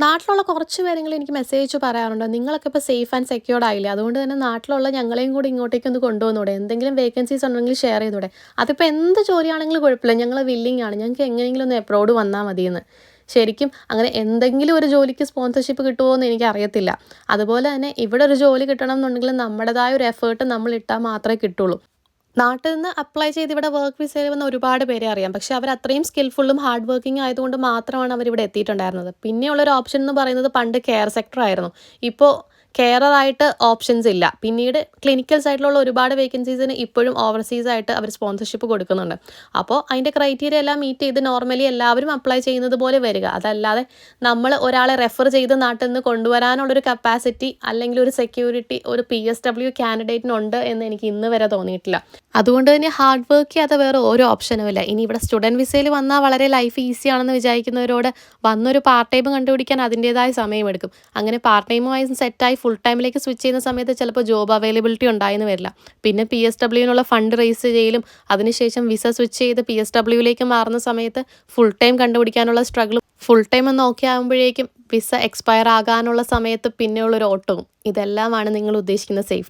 നാട്ടിലുള്ള കുറച്ച് പേരെങ്കിലും എനിക്ക് മെസ്സേജ് അയച്ച് പറയാറുണ്ട്. നിങ്ങളൊക്കെ ഇപ്പോൾ സേഫ് ആൻഡ് സെക്യൂർഡ് ആയില്ലേ? അതുകൊണ്ട് തന്നെ നാട്ടിലുള്ള ഞങ്ങളെയും കൂടി ഇങ്ങോട്ടേക്കൊന്ന് കൊണ്ടുവന്നൂടെ? എന്തെങ്കിലും വേക്കൻസീസ് ഉണ്ടെങ്കിൽ ഷെയർ ചെയ്തൂടെ? അതിപ്പോൾ എന്ത് ജോലിയാണെങ്കിലും കുഴപ്പമില്ല. ഞങ്ങൾ വില്ലിങ് ആണ്. ഞങ്ങൾക്ക് എങ്ങനെയെങ്കിലും ഒന്ന് എബ്രോഡ് വന്നാൽ മതിയെന്ന്. ശരിക്കും അങ്ങനെ എന്തെങ്കിലും ഒരു ജോലിക്ക് സ്പോൺസർഷിപ്പ് കിട്ടുമോ എന്ന് എനിക്കറിയത്തില്ല. അതുപോലെ തന്നെ ഇവിടെ ഒരു ജോലി കിട്ടണം എന്നുണ്ടെങ്കിൽ നമ്മുടേതായ ഒരു എഫേർട്ട് നമ്മൾ ഇട്ടാൽ മാത്രമേ കിട്ടുള്ളൂ. നാട്ടിൽ നിന്ന് അപ്ലൈ ചെയ്ത് ഇവിടെ വർക്ക് വിസയിൽ വന്ന ഒരുപാട് പേരെ അറിയാം. പക്ഷേ അവർ അത്രയും സ്കിൽഫുള്ളും ഹാർഡ് വർക്കിംഗ് ആയതുകൊണ്ട് മാത്രമാണ് അവരിവിടെ എത്തിയിട്ടുണ്ടായിരുന്നത്. പിന്നെയുള്ളൊരു ഓപ്ഷൻ എന്ന് പറയുന്നത് പണ്ട് കെയർ സെക്ടർ ആയിരുന്നു. ഇപ്പോൾ കെയറായിട്ട് ഓപ്ഷൻസ് ഇല്ല. പിന്നീട് ക്ലിനിക്കൽ സൈഡിലുള്ള ഒരുപാട് വേക്കൻസീസിന് ഇപ്പോഴും ഓവർസീസായിട്ട് അവർ സ്പോൺസർഷിപ്പ് കൊടുക്കുന്നുണ്ട്. അപ്പോൾ അതിൻ്റെ ക്രൈറ്റീരിയ എല്ലാം മീറ്റ് ചെയ്ത് നോർമലി എല്ലാവരും അപ്ലൈ ചെയ്യുന്നത് പോലെ വരിക. അതല്ലാതെ നമ്മൾ ഒരാളെ റെഫർ ചെയ്ത് നാട്ടിൽ നിന്ന് കൊണ്ടുവരാനുള്ളൊരു കപ്പാസിറ്റി അല്ലെങ്കിൽ ഒരു സെക്യൂരിറ്റി ഒരു PSW കാൻഡിഡേറ്റിനുണ്ട് എന്ന് എനിക്ക് ഇന്ന് വരെ തോന്നിയിട്ടില്ല. അതുകൊണ്ട് തന്നെ ഹാർഡ് വർക്ക് ചെയ്യാതെ വേറെ ഓരോ ഓപ്ഷനും ഇല്ല. ഇനി ഇവിടെ സ്റ്റുഡൻറ്റ് വിസയിൽ വന്നാൽ വളരെ ലൈഫ് ഈസി ആണെന്ന് വിചാരിക്കുന്നവരോട് വന്നൊരു പാർട്ട് ടൈം കണ്ടുപിടിക്കാൻ അതിൻ്റേതായ സമയമെടുക്കും. അങ്ങനെ പാർട്ട് ടൈമുമായി സെറ്റായി ഫുൾ ടൈമിലേക്ക് സ്വിച്ച് ചെയ്യുന്ന സമയത്ത് ചിലപ്പോൾ ജോബ് അവൈലബിലിറ്റി ഉണ്ടായെന്ന് വരില്ല. പിന്നെ PSWനുള്ള ഫണ്ട് റേസ് ചെയ്യലും അതിനുശേഷം വിസ സ്വിച്ച് ചെയ്ത് PSWയിലേക്ക് മാറുന്ന സമയത്ത് ഫുൾ ടൈം കണ്ടുപിടിക്കാനുള്ള സ്ട്രഗിളും ഫുൾ ടൈം ഒന്ന് ഓക്കെ ആകുമ്പോഴേക്കും വിസ എക്സ്പയർ ആകാനുള്ള സമയത്ത് പിന്നെയുള്ളൊരു ഓട്ടവും ഇതെല്ലാമാണ് നിങ്ങൾ ഉദ്ദേശിക്കുന്ന സേഫ്റ്റി.